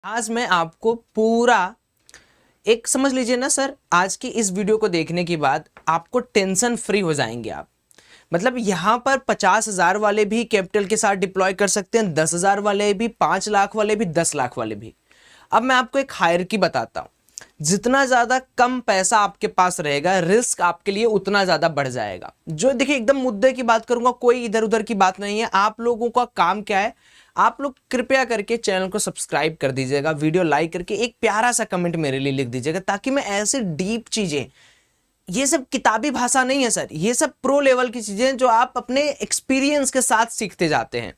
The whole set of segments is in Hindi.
आज मैं आपको पूरा एक समझ लीजिए ना सर, आज की इस वीडियो को देखने के बाद आपको टेंशन फ्री हो जाएंगे आप। मतलब यहां पर 50,000 वाले भी कैपिटल के साथ डिप्लॉय कर सकते हैं, 10,000 वाले भी, 5 लाख वाले भी, 10 लाख वाले भी। अब मैं आपको एक हायरार्की बताता हूं। जितना ज्यादा कम पैसा आपके पास रहेगा, रिस्क आपके लिए उतना ज्यादा बढ़ जाएगा। जो देखिए एकदम मुद्दे की बात करूंगा, कोई इधर उधर की बात नहीं है। आप लोगों का काम क्या है, आप लोग कृपया करके चैनल को सब्सक्राइब कर दीजिएगा, वीडियो लाइक करके एक प्यारा सा कमेंट मेरे लिए लिख दीजिएगा, ताकि मैं ऐसे डीप चीजें, ये सब किताबी भाषा नहीं है सर, ये सब प्रो लेवल की चीजें जो आप अपने एक्सपीरियंस के साथ सीखते जाते हैं।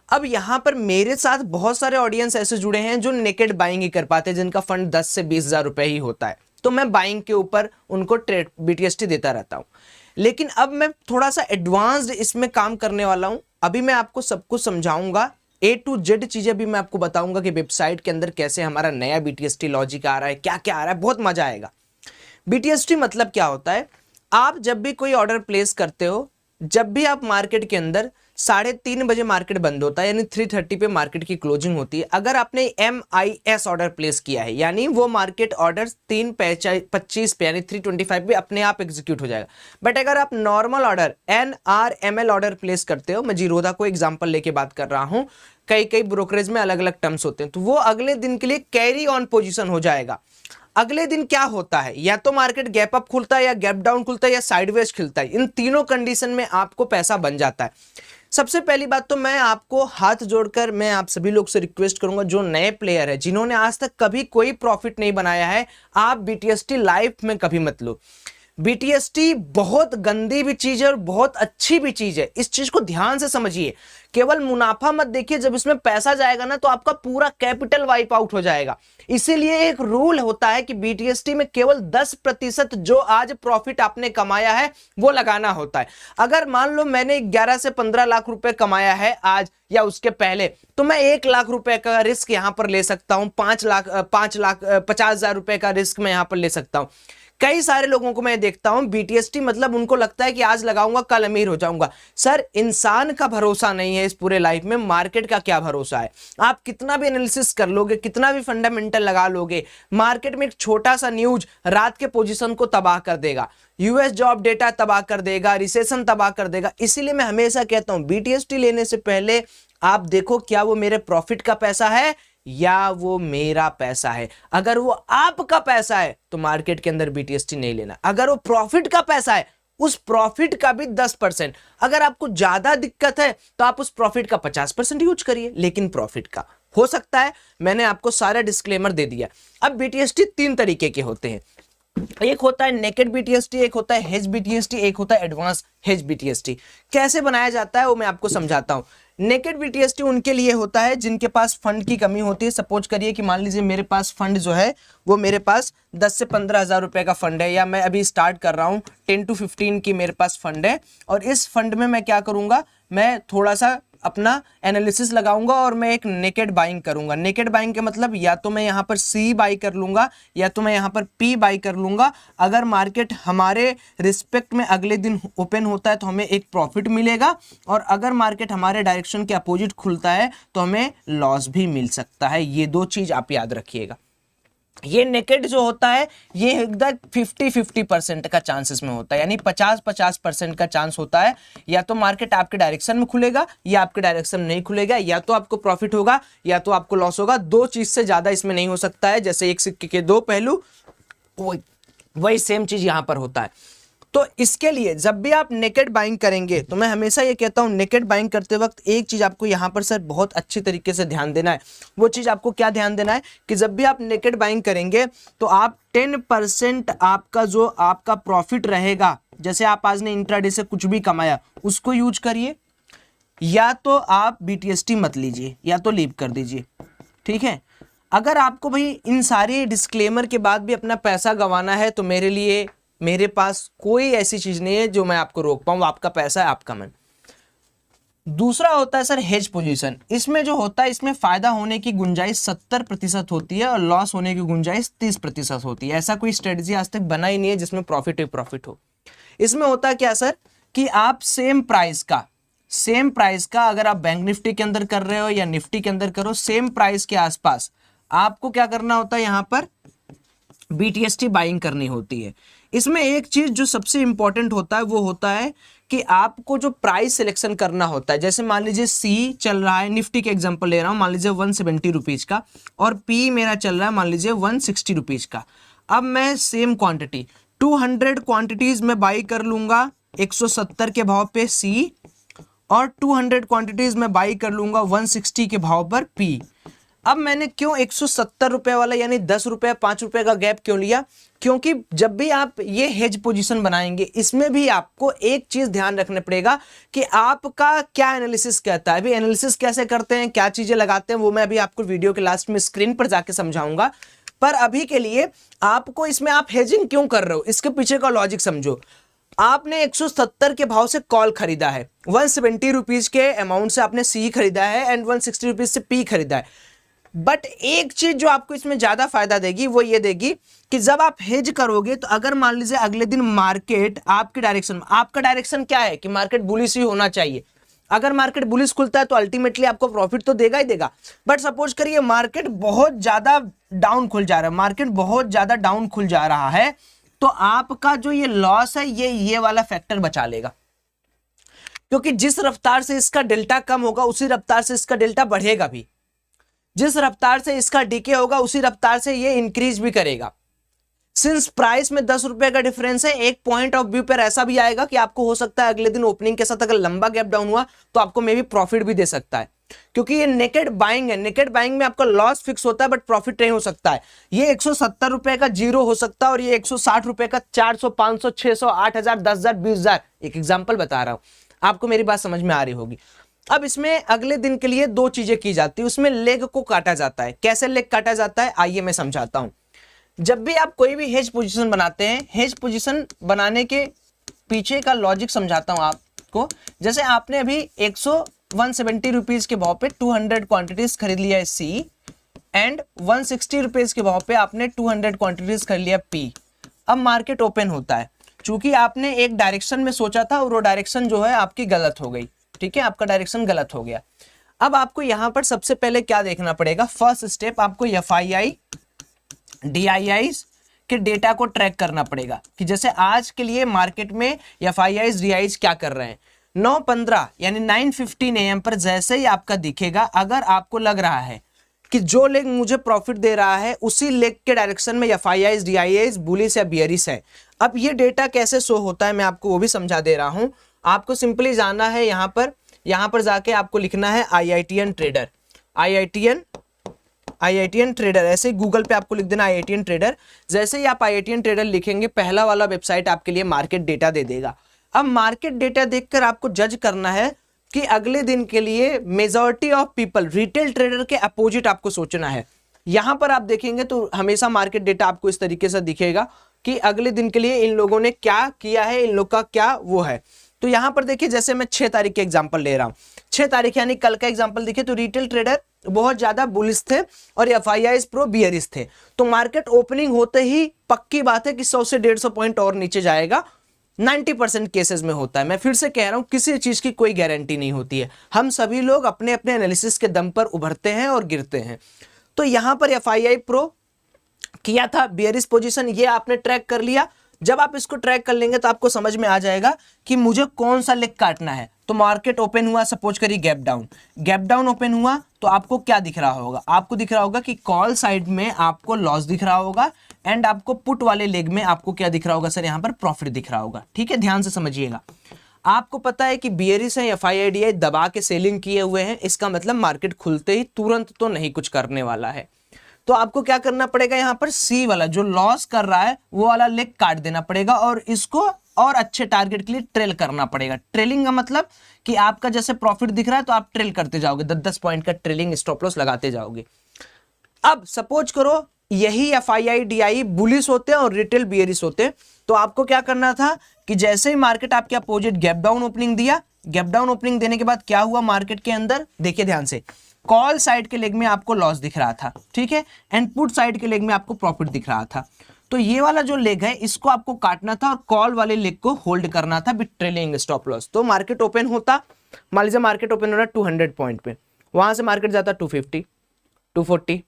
अब यहां पर मेरे साथ बहुत सारे ऑडियंस ऐसे जुड़े हैं जो नेकेड बाइंग ही कर पाते हैं, जिनका फंड 10 से 20,000 रुपए ही होता है। तो मैं बाइंग के ऊपर उनको ट्रेड बीटीएसटी देता रहता हूं। लेकिन अब मैं थोड़ा सा एडवांस्ड इसमें काम करने वाला हूं। अभी मैं आपको सब कुछ समझाऊंगा, A to Z चीजें भी मैं आपको बताऊंगा कि वेबसाइट के अंदर कैसे हमारा नया बीटीएसटी लॉजिक आ रहा है, क्या क्या आ रहा है, बहुत मजा आएगा। बीटीएसटी मतलब क्या होता है, आप जब भी कोई ऑर्डर प्लेस करते हो, जब भी आप मार्केट के अंदर 3:30 बजे मार्केट बंद होता है, यानी 3:30 पे मार्केट की क्लोजिंग होती है। अगर आपने MIS ऑर्डर प्लेस किया है, यानी वो मार्केट ऑर्डर 3:25 पे यानी 3:25 पे अपने आप एग्जीक्यूट हो जाएगा। बट अगर आप normal order NRML order place करते हो, मैं जीरोधा को एग्जाम्पल लेके बात कर रहा हूं, कई कई ब्रोकरेज में अलग अलग टर्म्स होते हैं, तो वो अगले दिन के लिए कैरी ऑन पोजिशन हो जाएगा। अगले दिन क्या होता है, या तो मार्केट गैप अप खुलता है, या गैप डाउन खुलता है, या साइडवेज खुलता है। इन तीनों कंडीशन में आपको पैसा बन जाता है। सबसे पहली बात तो मैं आपको हाथ जोड़कर मैं आप सभी लोग से रिक्वेस्ट करूंगा, जो नए प्लेयर है, जिन्होंने आज तक कभी कोई प्रॉफिट नहीं बनाया है, आप बीटीएसटी लाइफ में कभी मत लो। बीटीएसटी बहुत गंदी भी चीज है और बहुत अच्छी भी चीज है, इस चीज को ध्यान से समझिए। केवल मुनाफा मत देखिए, जब इसमें पैसा जाएगा ना तो आपका पूरा कैपिटल वाइप आउट हो जाएगा। इसीलिए एक रूल होता है कि बीटीएसटी में केवल 10% जो आज प्रॉफिट आपने कमाया है वो लगाना होता है। अगर मान लो मैंने 11 से 15 लाख रुपए कमाया है आज या उसके पहले, तो मैं 1 लाख रुपए का रिस्क यहां पर ले सकता हूं, 50,000 रुपए का रिस्क मैं यहां पर ले सकता हूं। कई सारे लोगों को मैं देखता हूं बीटीएसटी मतलब उनको लगता है कि आज लगाऊंगा कल अमीर हो जाऊंगा। सर, इंसान का भरोसा नहीं है इस पूरे लाइफ में, मार्केट का क्या भरोसा है। आप कितना भी एनालिसिस कर लोगे, कितना भी फंडामेंटल लगा लोगे, मार्केट में एक छोटा सा न्यूज रात के पोजीशन को तबाह कर देगा, यूएस जॉब डेटा तबाह कर देगा, रिसेशन तबाह कर देगा। इसीलिए मैं हमेशा कहता हूं बीटीएसटी लेने से पहले आप देखो क्या वो मेरे प्रॉफिट का पैसा है या वो मेरा पैसा है। अगर वो आपका पैसा है तो मार्केट के अंदर बीटीएसटी नहीं लेना। अगर वो प्रॉफिट का पैसा है, उस प्रॉफिट का भी 10%। अगर आपको ज्यादा दिक्कत है तो आप उस प्रॉफिट का 50% यूज करिए, लेकिन प्रॉफिट का हो सकता है। मैंने आपको सारा डिस्क्लेमर दे दिया। अब बीटीएसटी 3 तरीके के होते हैं, एक होता है नेकेड बीटीएसटी, एक होता है हेज बीटीएसटी, एक होता है एडवांस हेज बीटीएसटी। कैसे बनाया जाता है वो मैं आपको समझाता हूं। नेकेड बीटीएसटी उनके लिए होता है जिनके पास फंड की कमी होती है। सपोज करिए कि मान लीजिए मेरे पास फंड जो है वो मेरे पास 10 से 15,000 रुपए का फंड है, या मैं अभी स्टार्ट कर रहा हूं 10 to 15 की मेरे पास फंड है। और इस फंड में मैं क्या करूंगा, मैं थोड़ा सा अपना एनालिसिस लगाऊंगा और मैं एक नेकेड बाइंग करूंगा। नेकेड बाइंग के मतलब या तो मैं यहां पर सी बाई कर लूंगा या तो मैं यहां पर पी बाई कर लूंगा। अगर मार्केट हमारे रिस्पेक्ट में अगले दिन ओपन होता है तो हमें एक प्रॉफिट मिलेगा, और अगर मार्केट हमारे डायरेक्शन के अपोजिट खुलता है तो हमें लॉस भी मिल सकता है। ये 2 चीज आप याद रखिएगा। ये नेकेड जो होता है ये एकदम 50-50% का चांसेस में होता है, यानी 50-50% का चांस होता है। या तो मार्केट आपके डायरेक्शन में खुलेगा या आपके डायरेक्शन में नहीं खुलेगा, या तो आपको प्रॉफिट होगा या तो आपको लॉस होगा। 2 चीज से ज्यादा इसमें नहीं हो सकता है। जैसे एक सिक्के के 2 पहलू, वही सेम चीज यहां पर होता है। तो इसके लिए जब भी आप नेकेड बाइंग करेंगे तो मैं हमेशा ये कहता हूं, नेकेड बाइंग करते वक्त एक चीज आपको यहां पर सर बहुत अच्छी तरीके से ध्यान देना है। वो चीज आपको क्या ध्यान देना है कि जब भी आप नेकेड बाइंग करेंगे तो आप 10% आपका जो आपका प्रॉफिट रहेगा, जैसे आप आज ने इंट्राडे से कुछ भी कमाया उसको यूज करिए, या तो आप बीटीएसटी मत लीजिए या तो लीव कर दीजिए। ठीक है। अगर आपको भाई इन सारे डिस्क्लेमर के बाद भी अपना पैसा गंवाना है तो मेरे पास कोई ऐसी चीज नहीं है जो मैं आपको रोक पाऊं। आपका पैसा है, आपका मन। दूसरा होता है सर हेज पोजीशन। इसमें जो होता है, इसमें फायदा होने की गुंजाइश 70% होती है और लॉस होने की गुंजाइश 30% होती है। ऐसा कोई स्ट्रेटजी आज तक बना ही नहीं है जिसमें प्रॉफिट ही प्रॉफिट हो। इसमें होता है क्या सर कि आप सेम प्राइस का अगर आप बैंक निफ्टी के अंदर कर रहे हो या निफ्टी के अंदर करो, सेम प्राइस के आसपास आपको क्या करना होता है, यहां पर BTST बाइंग करनी होती है। इसमें एक चीज जो सबसे इंपॉर्टेंट होता है वो होता है कि आपको जो प्राइस सिलेक्शन करना होता है। जैसे मान लीजिए सी चल रहा है, निफ्टी के एग्जांपल ले रहा हूं, मान लीजिए 170 रुपीज का, और पी मेरा चल रहा है मान लीजिए 160 रुपीज का। अब मैं सेम क्वांटिटी 200 क्वांटिटीज में बाई कर लूंगा 170 के भाव पे सी, और 200 क्वांटिटीज में बाई कर लूंगा 160 के भाव पर पी। अब मैंने क्यों 170 रुपए वाला यानी 10 रुपए 5 रुपए का गैप क्यों लिया? क्योंकि जब भी आप ये हेज पोजीशन बनाएंगे, इसमें भी आपको एक चीज ध्यान रखना पड़ेगा कि आपका क्या एनालिसिस कहता है। अभी एनालिसिस कैसे करते हैं, क्या चीजें लगाते हैं, वो मैं अभी आपको वीडियो के लास्ट में स्क्रीन पर जाके समझाऊंगा। पर अभी के लिए आपको इसमें आप हेजिंग क्यों कर रहे हो, इसके पीछे का लॉजिक समझो। आपने 170 के भाव से कॉल खरीदा है, 170 रुपीज के अमाउंट से आपने सी खरीदा है एंड 160 रुपीज से पी खरीदा है। बट एक चीज जो आपको इसमें ज्यादा फायदा देगी वो ये देगी कि जब आप हेज करोगे तो अगर मान लीजिए अगले दिन मार्केट आपके डायरेक्शन, आपका डायरेक्शन क्या है कि मार्केट बुलिश ही होना चाहिए। अगर मार्केट बुलिश खुलता है तो अल्टीमेटली आपको प्रॉफिट तो देगा ही देगा। बट सपोज करिए मार्केट बहुत ज्यादा डाउन खुल जा रहा है, मार्केट बहुत ज्यादा डाउन खुल जा रहा है, तो आपका जो ये लॉस है ये वाला फैक्टर बचा लेगा। क्योंकि जिस रफ्तार से इसका डेल्टा कम होगा उसी रफ्तार से इसका डेल्टा बढ़ेगा भी, जिस रफ्तार से इसका डीके होगा उसी रफ्तार से ये इंक्रीज भी करेगा। सिंस प्राइस में 10 रुपए का डिफरेंस है, एक पॉइंट ऑफ व्यू पर ऐसा भी आएगा कि आपको हो सकता है अगले दिन ओपनिंग के साथ अगर लंबा गैप डाउन हुआ तो आपको मे बी प्रॉफिट भी दे सकता है, क्योंकि ये नेकेड बाइंग है। नेकेड बाइंग में आपका लॉस फिक्स होता है बट प्रॉफिट नहीं हो सकता है। ये 170 रुपए का जीरो हो सकता है और ये 160 रुपए का 400, 500, 600, 8000, 10,000, 20,000, एक एग्जाम्पल बता रहा हूं, आपको मेरी बात समझ में आ रही होगी। अब इसमें अगले दिन के लिए दो चीजें की जाती है, उसमें लेग को काटा जाता है। कैसे लेग काटा जाता है आइए मैं समझाता हूं। जब भी आप कोई भी हेज पोजीशन बनाते हैं, हेज पोजीशन बनाने के पीछे का लॉजिक समझाता हूं आपको। जैसे आपने अभी 170 रुपीज के भाव पे 200 क्वांटिटीज खरीद लिया है सी, एंड 160 रुपीज के भाव पे आपने 200 क्वांटिटीज खरीद लिया पी। अब मार्केट ओपन होता है, चूंकि आपने एक डायरेक्शन में सोचा था और वो डायरेक्शन जो है आपकी गलत हो गई, ठीक है, आपका डायरेक्शन गलत हो गया। अब आपको यहां पर सबसे पहले क्या देखना पड़ेगा, फर्स्ट स्टेप आपको FII DII के डेटा को ट्रैक करना पड़ेगा कि जैसे आज के लिए मार्केट में FII DII क्या कर रहे हैं। 9:15 यानी 9:15 AM पर जैसे ही आपका दिखेगा, अगर आपको लग रहा है कि जो लेग मुझे प्रॉफिट दे रहा है उसी लेग के डायरेक्शन में FII DII बुलिश या बियरिश है। अब ये डेटा कैसे शो होता है मैं आपको वो भी समझा दे रहा हूं। आपको सिंपली जाना है यहां पर जाके आपको लिखना है IITN ट्रेडर, IITN ट्रेडर, ऐसे ही गूगल पे आपको लिख देना IITN ट्रेडर। जैसे ही आप IITN ट्रेडर लिखेंगे पहला वाला वेबसाइट आपके लिए मार्केट डेटा दे देगा। अब मार्केट डेटा देखकर आपको जज करना है कि अगले दिन के लिए majority of people, retail trader के अपोजिट आपको सोचना है। यहां पर आप देखेंगे तो हमेशा मार्केट डेटा आपको इस तरीके से दिखेगा कि अगले दिन के लिए इन लोगों ने क्या किया है, इन लोग का क्या वो है। तो यहां पर देखिए जैसे मैं 6 तारीख के एग्जांपल ले रहा हूं, 6 तारीख यानी कल का एग्जांपल देखिए, तो रिटेल ट्रेडर बहुत ज्यादा बुलिश थे और FIIs प्रो बियरिश थे। तो मार्केट ओपनिंग होते ही पक्की बात है कि 100 से 150 पॉइंट और नीचे जाएगा। 90% केसेस में होता है। मैं फिर से कह रहा हूं किसी चीज की कोई गारंटी नहीं होती है, हम सभी लोग अपने अपने एनालिसिस के दम पर उभरते हैं और गिरते हैं। तो यहां पर FII प्रो किया था बियरिश पोजीशन, ये आपने ट्रैक कर लिया। जब आप इसको ट्रैक कर लेंगे तो आपको समझ में आ जाएगा कि मुझे कौन सा लेग काटना है। तो मार्केट ओपन हुआ, सपोज करिए गैप डाउन ओपन हुआ, तो आपको क्या दिख रहा होगा, आपको दिख रहा होगा कि कॉल साइड में आपको लॉस दिख रहा होगा एंड आपको पुट वाले लेग में आपको क्या दिख रहा होगा सर, यहां पर प्रॉफिट दिख रहा होगा। ठीक है, ध्यान से समझिएगा। आपको पता है कि बियरिश है, FII DII दबा के सेलिंग किए हुए हैं, इसका मतलब मार्केट खुलते ही तुरंत तो नहीं कुछ करने वाला है। तो आपको क्या करना पड़ेगा, यहां पर सी वाला जो लॉस कर रहा है वो वाला लेग काट देना पड़ेगा और इसको और अच्छे टारगेट के लिए ट्रेल करना पड़ेगा। ट्रेलिंग का मतलब कि आपका जैसे प्रॉफिट दिख रहा है तो आप ट्रेल करते जाओगे, 10-10 पॉइंट का ट्रेलिंग स्टॉप लॉस लगाते जाओगे। अब सपोज करो यही FII DII बुलिश होते हैं और रिटेल बियरिश होते हैं, तो आपको क्या करना था कि जैसे ही मार्केट आपके अपोजिट गैप डाउन ओपनिंग दिया, गैप डाउन ओपनिंग देने के बाद क्या हुआ मार्केट के अंदर, देखिए ध्यान से, कॉल साइड के लेग में आपको लॉस दिख रहा था, ठीक है, एंड पुट साइड के लेग में आपको प्रॉफिट दिख रहा था। तो ये वाला जो लेग है इसको आपको काटना था और कॉल वाले लेग को होल्ड करना था विद ट्रेलिंग स्टॉप लॉस। तो मार्केट ओपन होता, मान लीजिए मार्केट ओपन हो रहा है 200 पॉइंट पे, वहां से मार्केट जाता 250, 240,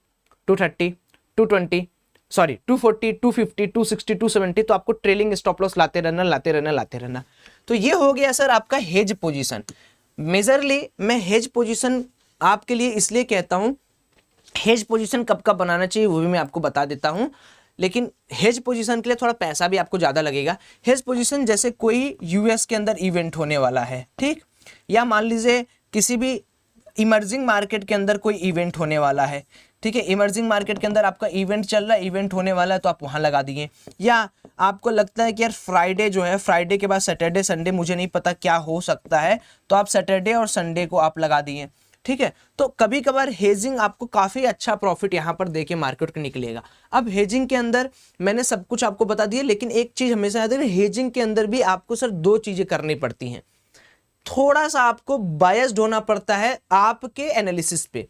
230, 220, सॉरी 240, 250, 260, 270, तो आपको ट्रेलिंग स्टॉप लॉस लाते रहना। तो ये हो गया सर आपका हेज पोजीशन। मेजरली मैं हेज पोजीशन आपके लिए इसलिए कहता हूं, हेज पोजीशन कब कब बनाना चाहिए वो भी मैं आपको बता देता हूं, लेकिन हेज पोजीशन के लिए थोड़ा पैसा भी आपको ज्यादा लगेगा। हेज पोजीशन जैसे कोई यूएस के अंदर इवेंट होने वाला है, ठीक, या मान लीजिए किसी भी इमर्जिंग मार्केट के अंदर कोई इवेंट होने वाला है, ठीक है, इमर्जिंग मार्केट के अंदर आपका इवेंट चल रहा है, इवेंट होने वाला है तो आप वहां लगा दिए। या आपको लगता है कि यार फ्राइडे जो है, फ्राइडे के बाद सैटरडे संडे मुझे नहीं पता क्या हो सकता है, तो आप सैटरडे और संडे को आप लगा दिए, ठीक है। तो कभी कभार हेजिंग आपको काफी अच्छा प्रॉफिट यहाँ पर देके मार्केट को निकलेगा। अब हेजिंग के अंदर मैंने सब कुछ आपको बता दिया, लेकिन एक चीज हमेशा याद रखिए, हेजिंग के अंदर भी आपको सर दो चीजें करनी पड़ती हैं। थोड़ा सा आपको बायस्ड होना पड़ता है आपके एनालिसिस पे।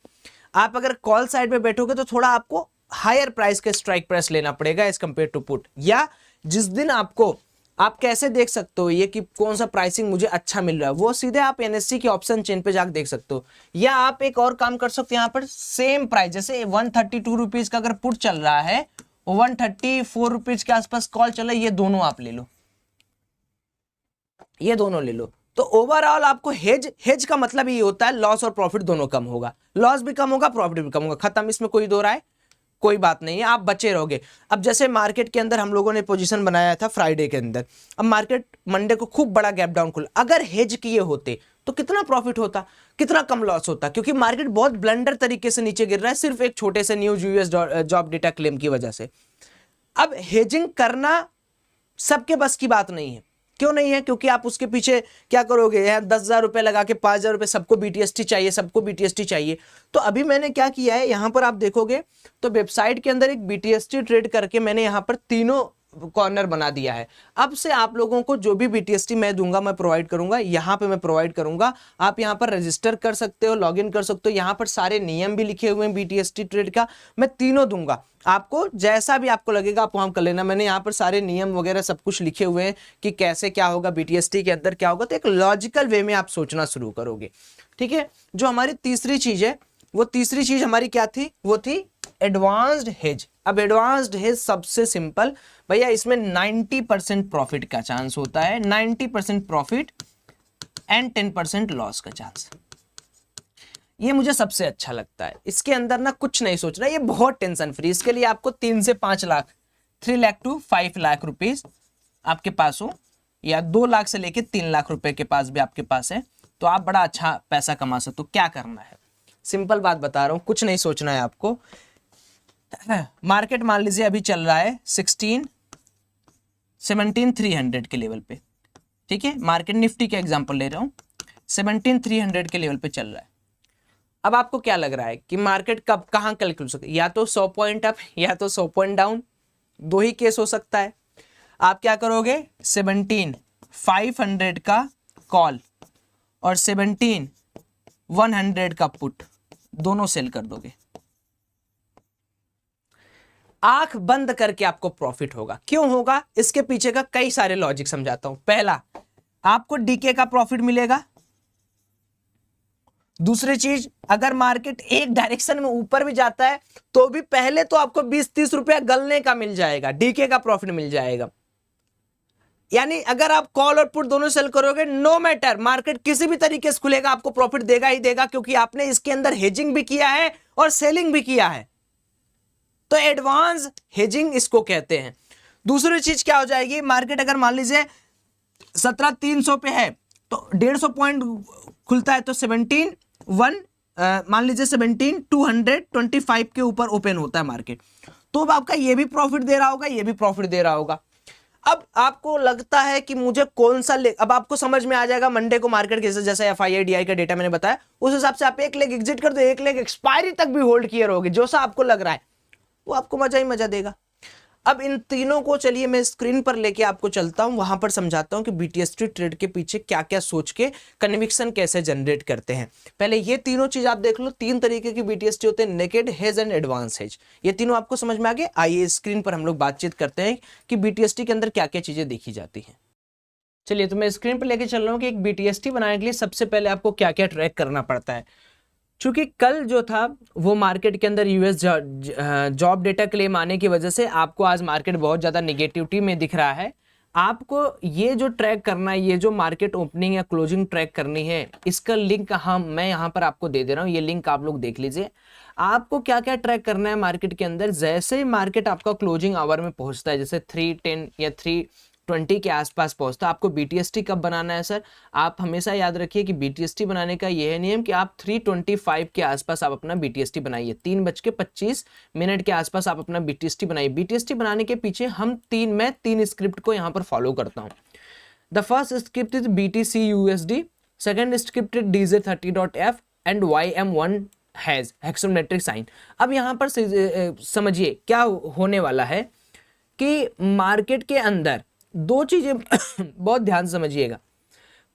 आप अगर कॉल साइड पे बैठोगे तो थोड़ा आपको हायर प्राइस के स्ट्राइक प्राइस लेना पड़ेगा एज कंपेयर टू पुट। या जिस दिन आपको, आप कैसे देख सकते हो ये कि कौन सा प्राइसिंग मुझे अच्छा मिल रहा है, वो सीधे आप एनएससी के ऑप्शन चेन पे जाकर देख सकते हो। या आप एक और काम कर सकते हो, यहाँ पर सेम प्राइस जैसे 132 रुपीज का अगर पुट चल रहा है, 134 रुपीज के आसपास कॉल चल रहा है, ये दोनों आप ले लो, ये दोनों ले लो। तो ओवरऑल आपको हेज का मतलब ये होता है लॉस और प्रॉफिट दोनों कम होगा, लॉस भी कम होगा प्रॉफिट भी कम होगा, खत्म, इसमें कोई दो राय कोई बात नहीं है, आप बचे रहोगे। अब जैसे मार्केट के अंदर हम लोगों ने पोजीशन बनाया था फ्राइडे के अंदर, अब मार्केट मंडे को खूब बड़ा गैप डाउन खुला, अगर हेज किए होते तो कितना प्रॉफिट होता, कितना कम लॉस होता, क्योंकि मार्केट बहुत ब्लंडर तरीके से नीचे गिर रहा है सिर्फ एक छोटे से news US job data claim की वजह से। अब हेजिंग करना सबके बस की बात नहीं है। क्यों नहीं है? क्योंकि आप उसके पीछे क्या करोगे, यहाँ 10,000 रुपए लगा के 5,000 रुपए, सबको बीटीएसटी चाहिए, सबको बीटीएसटी चाहिए। तो अभी मैंने क्या किया है, यहाँ पर आप देखोगे तो वेबसाइट के अंदर एक बीटीएसटी ट्रेड करके मैंने यहाँ पर तीनों कॉर्नर बना दिया है। अब से आप लोगों को जो भी बीटीएसटी मैं दूंगा, मैं प्रोवाइड करूंगा, यहाँ पे मैं प्रोवाइड करूंगा। आप यहाँ पर रजिस्टर कर सकते हो, लॉगिन कर सकते हो, यहाँ पर सारे नियम भी लिखे हुए हैं बीटीएसटी ट्रेड का, मैं तीनों दूंगा आपको, जैसा भी आपको लगेगा आप वहां कर लेना। मैंने यहाँ पर सारे नियम वगैरह सब कुछ लिखे हुए हैं कि कैसे क्या होगा, बीटीएसटी के अंदर क्या होगा, तो एक लॉजिकल वे में आप सोचना शुरू करोगे, ठीक है। जो हमारी तीसरी चीज है, वो तीसरी चीज हमारी क्या थी, वो थी एडवांस्ड हेज। अब एडवांस्ड हेज सबसे सिंपल भैया, इसमें 90% प्रॉफिट का चांस होता है, 90% प्रॉफिट एंड 10% लॉस का चांस। ये मुझे सबसे अच्छा लगता है। इसके अंदर ना कुछ नहीं सोचना, ये बहुत टेंशन फ्री। इसके लिए आपको 3 से 5 लाख, 3 लाख टू 5 लाख रुपीज आपके पास हो, या 2 लाख से लेके 3 लाख रुपए के पास भी आपके पास है, तो आप बड़ा अच्छा पैसा कमा सकते हो। क्या करना है, सिंपल बात बता रहा हूं, कुछ नहीं सोचना है आपको। मार्केट मान लीजिए अभी चल रहा है 17,300 के लेवल पे, ठीक है। मार्केट निफ्टी का एग्जांपल ले रहा हूं, 17,300 के लेवल पे चल रहा है। अब आपको क्या लग रहा है कि मार्केट कब कहां कैलकुलेट हो सकता है, या तो 100 पॉइंट अप या तो 100 पॉइंट डाउन, दो ही केस हो सकता है। आप क्या करोगे, 17,500 का कॉल और 17,100 का पुट दोनों सेल कर दोगे, आंख बंद करके आपको प्रॉफिट होगा। क्यों होगा, इसके पीछे का कई सारे लॉजिक समझाता हूं। पहला, आपको डीके का प्रॉफिट मिलेगा। दूसरी चीज, अगर मार्केट एक डायरेक्शन में ऊपर भी जाता है तो भी पहले तो आपको 20-30 रुपया गलने का मिल जाएगा, डीके का प्रॉफिट मिल जाएगा। यानी अगर आप कॉल और पुट दोनों सेल करोगे, नो मैटर मार्केट किसी भी तरीके से खुलेगा, आपको प्रॉफिट देगा ही देगा, क्योंकि आपने इसके अंदर हेजिंग भी किया है और सेलिंग भी किया है। तो एडवांस हेजिंग इसको कहते हैं। दूसरी चीज क्या हो जाएगी, मार्केट अगर मान लीजिए 17,300 पे है तो 150 पॉइंट खुलता है, तो 17,1 मान लीजिए 17,225 के ऊपर ओपन होता है मार्केट, तो अब आपका ये भी प्रॉफिट दे रहा होगा, ये भी प्रॉफिट दे रहा होगा। अब आपको लगता है कि मुझे कौन सा ले, अब आपको समझ में आ जाएगा मंडे को मार्केट कैसे, जैसे एफआईआई डीआई का डेटा मैंने बताया, उस हिसाब से आप एक लेग एग्जिट कर दो, एक लेग एक्सपायरी तक भी होल्ड किए रहोगे, जो सा आपको लग रहा है वो आपको मजा ही मजा देगा। अब इन तीनों को चलिए मैं स्क्रीन पर लेके आपको चलता हूं, वहां पर समझाता हूं कि बीटीएसटी ट्रेड के पीछे क्या क्या सोच के कन्विक्शन कैसे जनरेट करते हैं। पहले ये तीनों चीज आप देख लो, 3 तरीके की बीटीएसटी होते हैं, naked hedge and advance hedge. ये तीनों आपको समझ में आ गए। आइए स्क्रीन पर हम लोग बातचीत करते हैं कि बीटीएसटी के अंदर क्या क्या चीजें देखी जाती हैं। चलिए, तो मैं स्क्रीन पर लेके चल रहा हूँ कि एक बीटीएसटी बनाने के लिए सबसे पहले आपको क्या क्या ट्रैक करना पड़ता है। चूंकि कल जो था वो मार्केट के अंदर यूएस जॉब डेटा क्लेम आने की वजह से आपको आज मार्केट बहुत ज़्यादा निगेटिविटी में दिख रहा है। आपको ये जो ट्रैक करना है, ये जो मार्केट ओपनिंग या क्लोजिंग ट्रैक करनी है, इसका लिंक मैं यहाँ पर आपको दे दे रहा हूँ। ये लिंक आप लोग देख लीजिए। आपको क्या क्या ट्रैक करना है मार्केट के अंदर। जैसे ही मार्केट आपका क्लोजिंग आवर में पहुंचता है, जैसे 310 या 320 के आसपास पहुंचता है, आपको बीटीएसटी कब बनाना है सर? आप हमेशा याद रखिए कि बीटीएसटी बनाने का यह है नियम कि आप 325 के आसपास आप अपना बीटीएसटी बनाइए। 3:25 के आसपास आप अपना बीटीएसटी बनाइए। बीटीएसटी बनाने के पीछे मैं तीन स्क्रिप्ट को यहाँ पर फॉलो करता हूँ। The first script is BTC/USD, second script is DJ30.F and YM1 has hexametric sign. अब यहाँ पर समझिए क्या होने वाला है कि मार्केट के अंदर दो चीजें बहुत ध्यान से समझिएगा।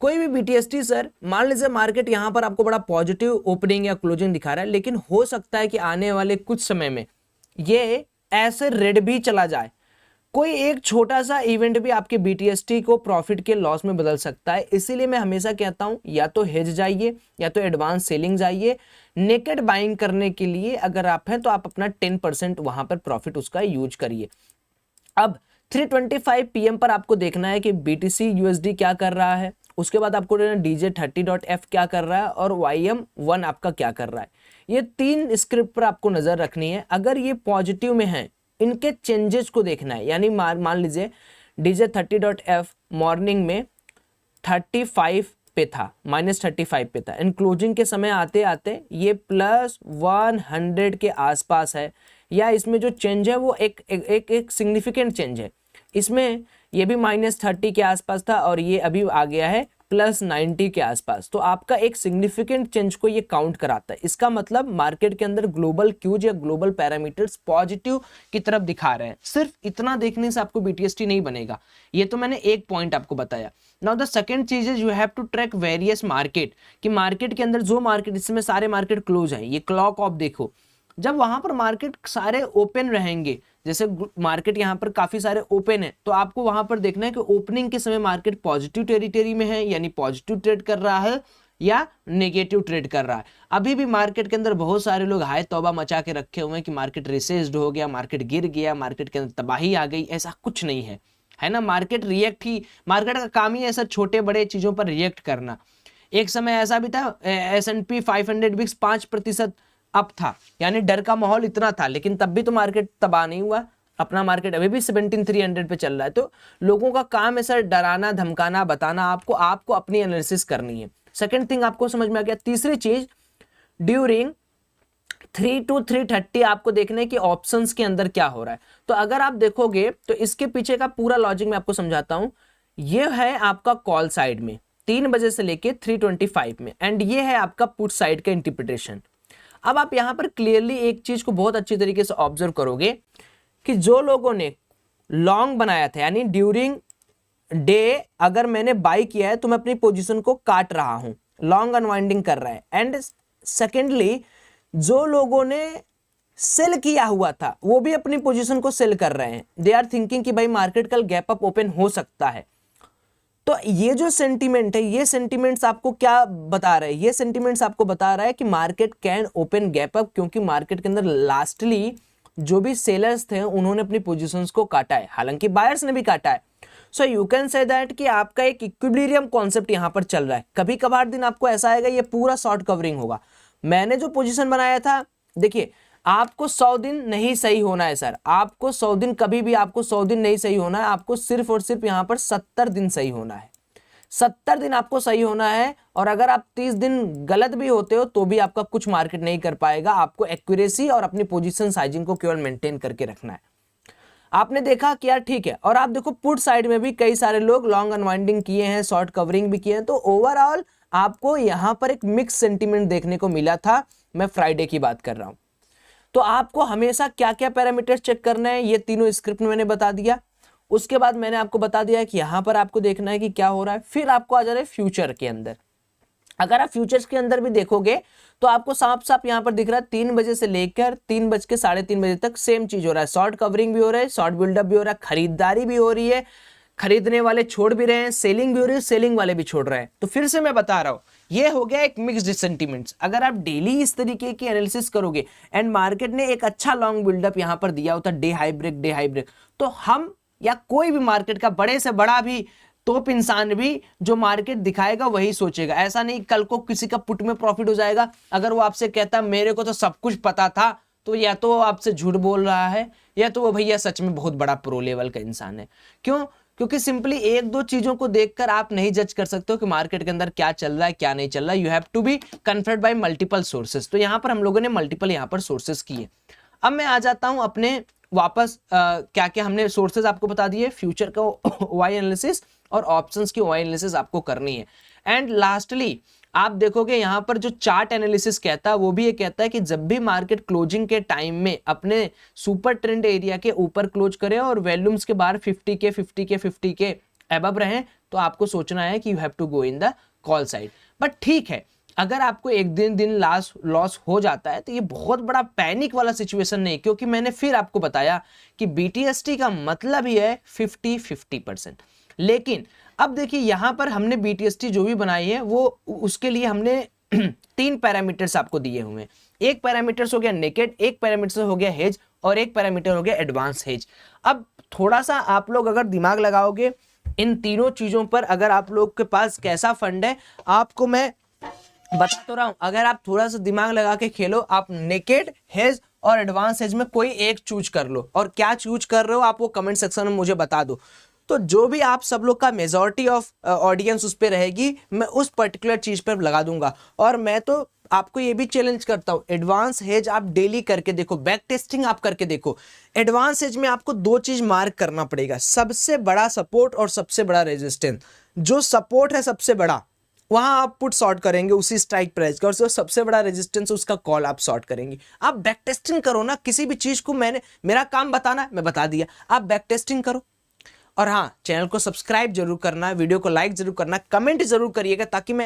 कोई भी बीटीएसटी सर, मान लीजिए मार्केट यहाँ पर आपको बड़ा पॉजिटिव ओपनिंग या क्लोजिंग दिखा रहा है, लेकिन हो सकता है कि आने वाले कुछ समय में ये ऐसे रेड भी चला जाए। कोई एक छोटा सा इवेंट भी आपके बीटीएसटी को प्रॉफिट के लॉस में बदल सकता है। इसीलिए मैं हमेशा कहता हूं या तो हेज जाइए या तो एडवांस सेलिंग जाइए। नेकेड बाइंग करने के लिए अगर आप हैं तो आप अपना 10% वहां पर प्रॉफिट उसका यूज करिए। अब 3:25 PM पर आपको देखना है कि BTC/USD क्या कर रहा है, उसके बाद आपको DJ30.F क्या कर रहा है और YM1 आपका क्या कर रहा है। ये तीन स्क्रिप्ट पर आपको नजर रखनी है। अगर ये पॉजिटिव में है, इनके चेंजेस को देखना है। यानी मान लीजिए DJ30.F मॉर्निंग में 35 पे था, -35 पे था, इन क्लोजिंग के समय आते आते ये +100 के आसपास है, या इसमें जो चेंज है वो एक सिग्निफिकेंट चेंज है। इसमें ये भी -30 के आसपास था और ये अभी आ गया है +90 के आसपास। तो आपका एक सिग्निफिकेंट चेंज को ये काउंट कराता है। इसका मतलब मार्केट के अंदर ग्लोबल क्यूज या ग्लोबल पैरामीटर्स पॉजिटिव की तरफ दिखा रहे हैं। सिर्फ इतना देखने से आपको बीटीएसटी नहीं बनेगा। ये तो मैंने एक पॉइंट आपको बताया। नाउ द सेकंड चीज is you have to track various market, कि मार्केट के अंदर जो मार्केट, इसमें सारे मार्केट क्लोज हैं, ये क्लॉक ऑफ देखो। जब वहां पर मार्केट सारे ओपन रहेंगे, जैसे मार्केट यहाँ पर काफी सारे ओपन है, तो आपको वहां पर देखना है कि ओपनिंग के समय मार्केट पॉजिटिव टेरिटरी में है, यानी पॉजिटिव ट्रेड कर रहा है या नेगेटिव ट्रेड कर रहा है। अभी भी मार्केट के अंदर बहुत सारे लोग हाय तौबा मचा के रखे हुए हैं कि मार्केट रिसेस्ड हो गया, मार्केट गिर गया, मार्केट के अंदर तबाही आ गई। ऐसा कुछ नहीं है ना। मार्केट मार्केट का काम ही ऐसा छोटे बड़े चीजों पर रिएक्ट करना। एक समय ऐसा भी था S&P 500 बिक्स 5% अप था, यानी डर का माहौल इतना था, लेकिन तब भी तो मार्केट तबाह नहीं हुआ। अपना मार्केट अभी भी 17,300 पे चल रहा है। तो लोगों का काम है सर डराना, धमकाना, बताना। आपको अपनी एनालिसिस करनी है। सेकंड थिंग आपको समझ में आ गया। तीसरी चीज, ड्यूरिंग 3 to 3:30 आपको देखना है कि ऑप्शंस के अंदर क्या हो रहा है। तो अगर आप देखोगे तो इसके पीछे का पूरा लॉजिक मैं आपको समझाता हूं। ये है आपका कॉल साइड में 3 बजे से लेके 3:25 में, एंड ये है आपका पुट साइड का इंटरप्रिटेशन। अब आप यहां पर क्लियरली एक चीज को बहुत अच्छी तरीके से ऑब्जर्व करोगे कि जो लोगों ने लॉन्ग बनाया था, यानी ड्यूरिंग डे अगर मैंने बाय किया है तो मैं अपनी पोजीशन को काट रहा हूं, लॉन्ग अनवाइंडिंग कर रहा है। एंड सेकेंडली जो लोगों ने सेल किया हुआ था वो भी अपनी पोजीशन को सेल कर रहे हैं। दे आर थिंकिंग कि भाई मार्केट कल गैप अप ओपन हो सकता है। तो ये जो सेंटीमेंट है, ये सेंटीमेंट्स आपको क्या बता रहे हैं? ये सेंटीमेंट्स आपको बता रहा है कि market can open gap up, क्योंकि मार्केट के अंदर लास्टली जो भी सेलर्स थे उन्होंने अपनी पोजीशंस को काटा है, हालांकि बायर्स ने भी काटा है। So you can say that कि आपका एक इक्विलिब्रियम कॉन्सेप्ट यहां पर चल रहा है। कभी कभार दिन आपको ऐसा आएगा ये पूरा शॉर्ट कवरिंग होगा। मैंने जो पोजीशन बनाया था, देखिए आपको 100 दिन नहीं सही होना है सर, आपको 100 दिन कभी भी आपको 100 दिन नहीं सही होना है। आपको सिर्फ और सिर्फ यहां पर 70 दिन सही होना है। 70 दिन आपको सही होना है। और अगर आप 30 दिन गलत भी होते हो तो भी आपका कुछ मार्केट नहीं कर पाएगा। आपको एक्यूरेसी और अपनी पोजीशन साइजिंग को केवल मेंटेन करके रखना है। आपने देखा कि यार ठीक है। और आप देखो पुट साइड में भी कई सारे लोग लॉन्ग अनवाइंडिंग किए हैं, शॉर्ट कवरिंग भी किए हैं। तो ओवरऑल आपको यहां पर एक मिक्स सेंटीमेंट देखने को मिला था। मैं फ्राइडे की बात कर रहा हूं। तो आपको हमेशा क्या क्या पैरामीटर्स चेक करना है, ये तीनों स्क्रिप्ट में मैंने बता दिया। उसके बाद मैंने आपको बता दिया कि यहां पर आपको देखना है कि क्या हो रहा है। फिर आपको आ जा रहा है फ्यूचर के अंदर। अगर आप फ्यूचर्स के अंदर भी देखोगे तो आपको साफ साफ यहां पर दिख रहा है 3 बजे से लेकर 3:3:30 बजे तक सेम चीज हो रहा है। शॉर्ट कवरिंग भी हो रहा है, शॉर्ट बिल्डअप भी हो रहा है, खरीदारी भी हो रही है, खरीदने वाले छोड़ भी रहे हैं, सेलिंग भी हो रही है, सेलिंग वाले भी छोड़ रहे हैं। तो फिर से मैं बता रहा हूं, ये हो गया एक मिक्स्ड सेंटीमेंट्स। अगर आप डेली इस तरीके की एनालिसिस करोगे एंड मार्केट ने एक अच्छा लॉन्ग बिल्डअप यहां पर दिया होता, डे हाई ब्रेक, तो हम या कोई भी मार्केट का बड़े से बड़ा भी टॉप इंसान भी जो मार्केट दिखाएगा वही सोचेगा। ऐसा नहीं कल को किसी का पुट में प्रॉफिट हो जाएगा, अगर वो आपसे कहता मेरे को तो सब कुछ पता था, तो या तो वो आपसे झूठ बोल रहा है या तो वो भैया सच में बहुत बड़ा प्रो लेवल का इंसान है। क्यों? क्योंकि सिंपली एक दो चीजों को देखकर आप नहीं जज कर सकते हो कि मार्केट के अंदर क्या चल रहा है क्या नहीं चल रहा है। You have to be confirmed by multiple sources. तो यहां पर हम लोगों ने मल्टीपल यहां पर सोर्सेस किए। अब मैं आ जाता हूं अपने वापस क्या क्या हमने सोर्सेज आपको बता दिए, फ्यूचर का वाई एनालिसिस और ऑप्शंस की वाई एनालिसिस आपको करनी है। एंड लास्टली आप देखोगे यहां पर जो चार्ट एनालिसिस कहता है वो भी ये कहता है कि जब भी मार्केट क्लोजिंग के टाइम में अपने सुपर ट्रेंड एरिया के ऊपर क्लोज करे और वॉल्यूम्स के बाहर 50 के अबव रहे, तो आपको सोचना है कि you have to go in the call side. But ठीक है, अगर आपको एक दिन लॉस हो जाता है तो ये बहुत बड़ा पैनिक वाला सिचुएशन नहीं, क्योंकि मैंने फिर आपको बताया कि BTST का मतलब ही है 50-50%। लेकिन अब देखिए यहां पर हमने BTST जो भी बनाई है वो उसके लिए हमने 3 पैरामीटर्स आपको दिए हुए हैं। एक पैरामीटर्स हो गया नेकेड, एक पैरामीटर हो गया हेज और एक पैरामीटर हो गया एडवांस हेज। अब थोड़ा सा आप लोग अगर दिमाग लगाओगे इन तीनों चीजों पर, अगर आप लोग के पास कैसा फंड है, आपको मैं बता तो रहा हूं, अगर आप थोड़ा सा दिमाग लगा के खेलो, आप नेकेड, हेज और एडवांस हेज में कोई एक चूज कर लो। और क्या चूज कर रहे हो आप वो कमेंट सेक्शन में मुझे बता दो। तो जो भी आप सब लोग का मेजॉरिटी ऑफ ऑडियंस उस पर रहेगी, मैं उस पर्टिकुलर चीज पर लगा दूंगा। और मैं तो आपको ये भी चैलेंज करता हूं, एडवांस हेज आप डेली करके देखो, बैक टेस्टिंग आप करके देखो। एडवांस हेज में आपको 2 चीज मार्क करना पड़ेगा, सबसे बड़ा सपोर्ट और सबसे बड़ा रेजिस्टेंस। जो सपोर्ट है सबसे बड़ा, वहां आप पुट शॉर्ट करेंगे उसी स्ट्राइक प्राइस का, और जो सबसे बड़ा रेजिस्टेंस उसका कॉल आप शॉर्ट करेंगे। आप बैक टेस्टिंग करो ना, किसी भी चीज को मेरा काम बताना, मैं बता दिया, आप बैक टेस्टिंग करो। और हाँ, चैनल को सब्सक्राइब जरूर करना, वीडियो को लाइक जरूर करना, कमेंट जरूर करिएगा ताकि मैं